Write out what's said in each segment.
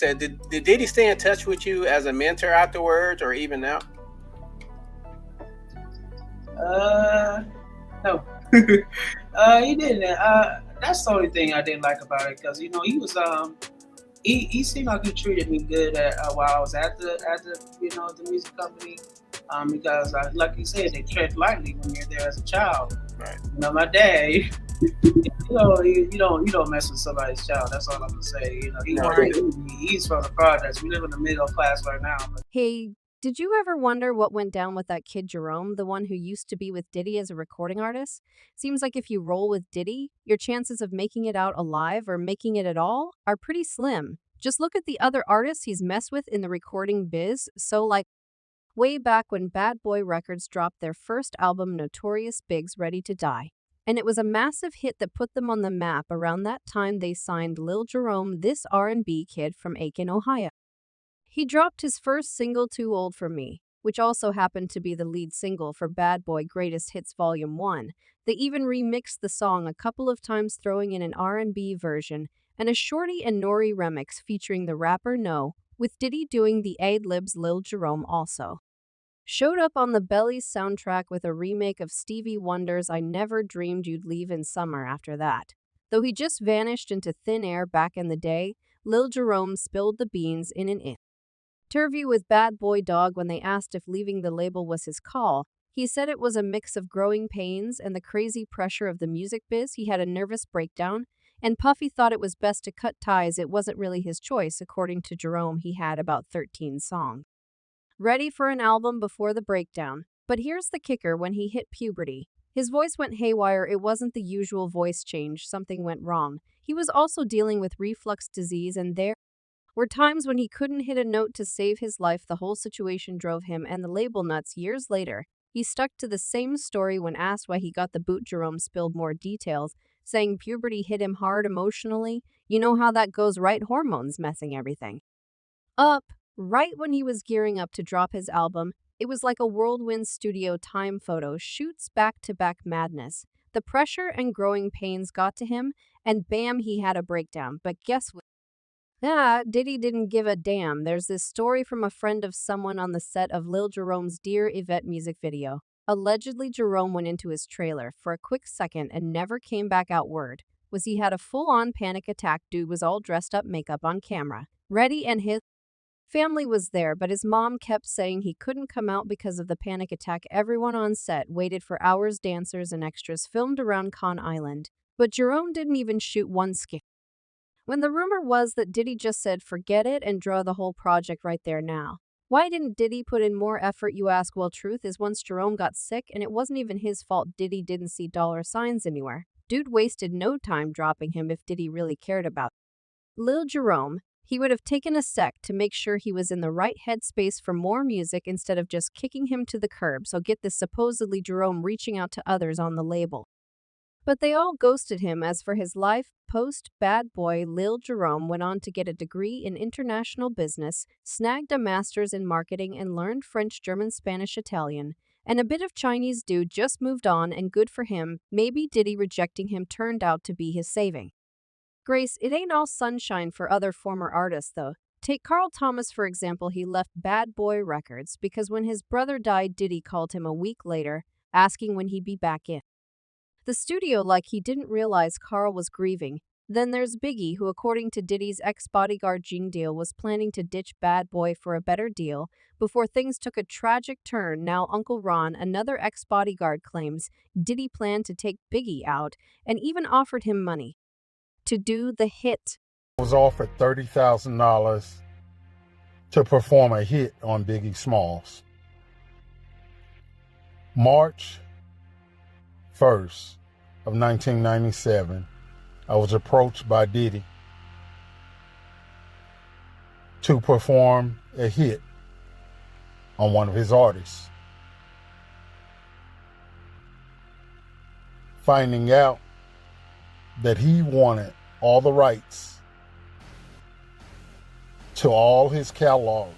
Did Diddy stay in touch with you as a mentor afterwards, or even now? No. He didn't. That's the only thing I didn't like about it, because he was he seemed like he treated me good while I was at the the music company, because like you said, they tread lightly when you're there as a child. Right. My dad, you don't mess with somebody's child. That's all I'm gonna say. He's from the projects. We live in the middle class right now. But Hey, did you ever wonder what went down with that kid Jerome, the one who used to be with Diddy as a recording artist? Seems like if you roll with Diddy, your chances of making it out alive or making it at all are pretty slim. Just look at the other artists he's messed with in the recording biz. So, like, way back when Bad Boy Records dropped their first album, Notorious B.I.G's Ready to Die. And it was a massive hit that put them on the map. Around that time, they signed Lil Jerome, this R&B kid from Akron, Ohio. He dropped his first single, Too Old for Me, which also happened to be the lead single for Bad Boy Greatest Hits Volume 1. They even remixed the song a couple of times, throwing in an R&B version and a Shorty and Nori remix featuring the rapper N.O.R.E, with Diddy doing the ad-libs. Lil Jerome also showed up on the Belly's soundtrack with a remake of Stevie Wonder's I Never Dreamed You'd Leave in Summer after that. Though he just vanished into thin air back in the day, Lil Jerome spilled the beans in an interview with Bad Boy Dog when they asked if leaving the label was his call. He said it was a mix of growing pains and the crazy pressure of the music biz. He had a nervous breakdown, and Puffy thought it was best to cut ties. It wasn't really his choice. According to Jerome, he had about 13 songs ready for an album before the breakdown. But here's the kicker: when he hit puberty, his voice went haywire. It wasn't the usual voice change, something went wrong. He was also dealing with reflux disease, and there were times when he couldn't hit a note to save his life. The whole situation drove him and the label nuts. Years later, he stuck to the same story when asked why he got the boot. Jerome spilled more details, saying puberty hit him hard emotionally. You know how that goes, right? Hormones messing everything up. Right when he was gearing up to drop his album, it was like a whirlwind. Studio time photo shoots, back-to-back madness. The pressure and growing pains got to him, and bam, he had a breakdown. But guess what? Diddy didn't give a damn. There's this story from a friend of someone on the set of Lil Jerome's Dear Yvette music video. Allegedly, Jerome went into his trailer for a quick second and never came back out. Word was he had a full-on panic attack. Dude was all dressed up, makeup on camera, ready, and his family was there, but his mom kept saying he couldn't come out because of the panic attack. Everyone on set waited for hours. Dancers and extras filmed around Con Island, but Jerome didn't even shoot one skit. When the rumor was that Diddy just said forget it and draw the whole project right there now. Why didn't Diddy put in more effort, you ask? Well, truth is, once Jerome got sick, and it wasn't even his fault, Diddy didn't see dollar signs anywhere. Dude wasted no time dropping him. If Diddy really cared about Lil Jerome, he would have taken a sec to make sure he was in the right headspace for more music instead of just kicking him to the curb. So get this, supposedly Jerome reaching out to others on the label, but they all ghosted him. As for his life post-Bad Boy, Lil Jerome went on to get a degree in international business, snagged a master's in marketing, and learned French, German, Spanish, Italian, and a bit of Chinese. Dude just moved on, and good for him. Maybe Diddy rejecting him turned out to be his saving grace. It ain't all sunshine for other former artists, though. Take Carl Thomas, for example. He left Bad Boy Records because when his brother died, Diddy called him a week later, asking when he'd be back in the studio, like he didn't realize Carl was grieving. Then there's Biggie, who, according to Diddy's ex-bodyguard Gene Deal, was planning to ditch Bad Boy for a better deal before things took a tragic turn. Now Uncle Ron, another ex-bodyguard, claims Diddy planned to take Biggie out and even offered him money to do the hit. I was offered $30,000 to perform a hit on Biggie Smalls. March 1st of 1997, I was approached by Diddy to perform a hit on one of his artists. Finding out that he wanted all the rights to all his catalogs,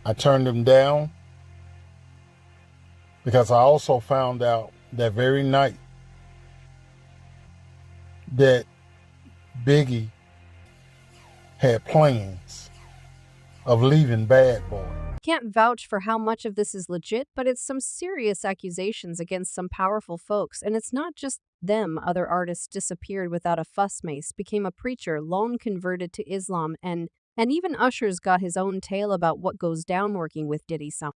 I turned him down because I also found out that very night that Biggie had plans of leaving Bad Boy. Can't vouch for how much of this is legit, but it's some serious accusations against some powerful folks, and it's not just them. Other artists disappeared without a fuss. Mase became a preacher, lone converted to Islam, and even Usher's got his own tale about what goes down working with Diddy. Some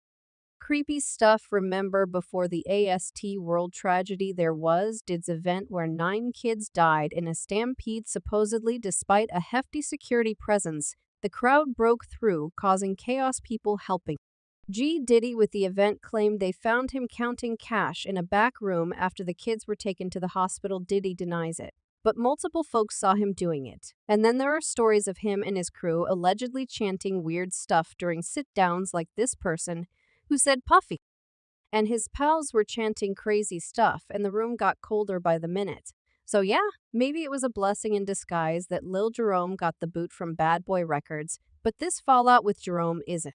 creepy stuff. Remember before the AST World tragedy, there was Diddy's event where 9 kids died in a stampede supposedly despite a hefty security presence. The crowd broke through, causing chaos. People helping Diddy with the event claimed they found him counting cash in a back room after the kids were taken to the hospital. Diddy denies it, but multiple folks saw him doing it. And then there are stories of him and his crew allegedly chanting weird stuff during sit-downs, like this person who said Puffy and his pals were chanting crazy stuff, and the room got colder by the minute. So yeah, maybe it was a blessing in disguise that Lil Jerome got the boot from Bad Boy Records, but this fallout with Jerome isn't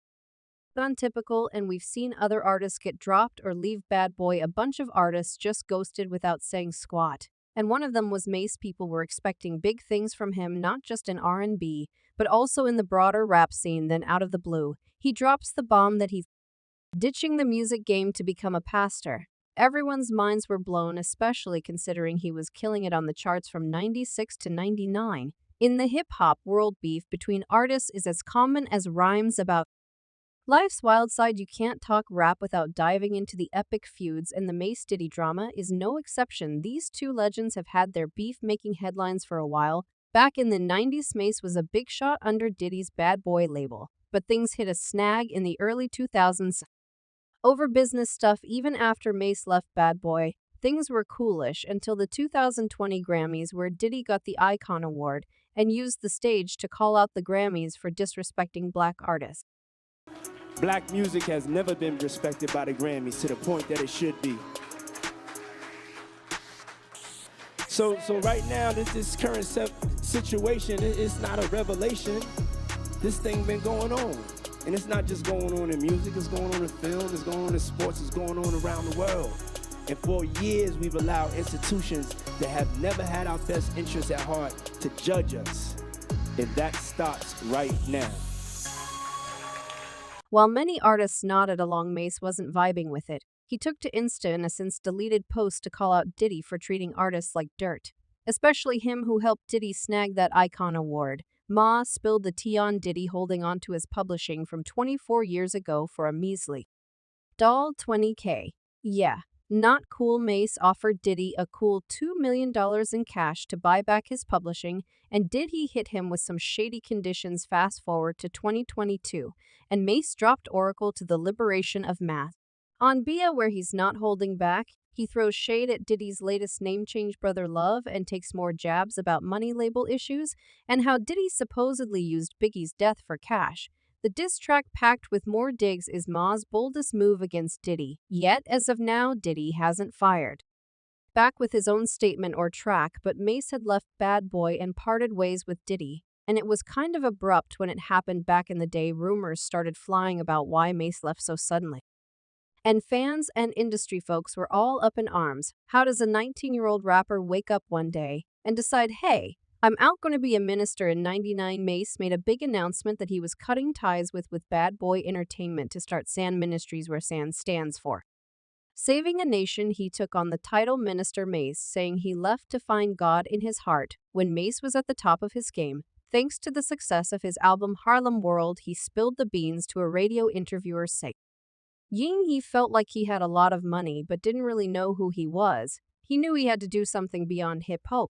untypical, and we've seen other artists get dropped or leave Bad Boy. A bunch of artists just ghosted without saying squat. And one of them was Mase. People were expecting big things from him, not just in R&B, but also in the broader rap scene. Then out of the blue, he drops the bomb that he's ditching the music game to become a pastor. Everyone's minds were blown, especially considering he was killing it on the charts from 96 to 99. In the hip-hop world, beef between artists is as common as rhymes about life's wild side. You can't talk rap without diving into the epic feuds, and the Mase-Diddy drama is no exception. These two legends have had their beef making headlines for a while. Back in the 90s, Mase was a big shot under Diddy's Bad Boy label, but things hit a snag in the early 2000s. Over business stuff. Even after Mase left Bad Boy, things were coolish until the 2020 Grammys, where Diddy got the Icon Award and used the stage to call out the Grammys for disrespecting black artists. Black music has never been respected by the Grammys to the point that it should be. So right now, this current situation, it's not a revelation. This thing been going on. And it's not just going on in music, it's going on in film, it's going on in sports, it's going on around the world. And for years, we've allowed institutions that have never had our best interests at heart to judge us. And that stops right now. While many artists nodded along, Mase wasn't vibing with it. He took to Insta in a since deleted post to call out Diddy for treating artists like dirt, especially him who helped Diddy snag that Icon Award. Mase spilled the tea on Diddy holding on to his publishing from 24 years ago for a measly $20K. Yeah, not cool. Mase offered Diddy a cool $2 million in cash to buy back his publishing, and Diddy hit him with some shady conditions. Fast forward to 2022, and Mase dropped Oracle to the liberation of Mase. On Bia, where he's not holding back, he throws shade at Diddy's latest name change, Brother Love, and takes more jabs about money label issues and how Diddy supposedly used Biggie's death for cash. The diss track, packed with more digs, is Ma's boldest move against Diddy. Yet, as of now, Diddy hasn't fired back with his own statement or track, but Mase had left Bad Boy and parted ways with Diddy. And it was kind of abrupt when it happened. Back in the day, rumors started flying about why Mase left so suddenly, and fans and industry folks were all up in arms. How does a 19-year-old rapper wake up one day and decide, hey, I'm out going to be a minister? In 99, Mase made a big announcement that he was cutting ties with Bad Boy Entertainment to start SAN Ministries, where SAN stands for Saving a Nation. He took on the title Minister Mase, saying he left to find God in his heart. When Mase was at the top of his game, thanks to the success of his album Harlem World, he spilled the beans to a radio interviewer saying he felt like he had a lot of money but didn't really know who he was. He knew he had to do something beyond hip hop.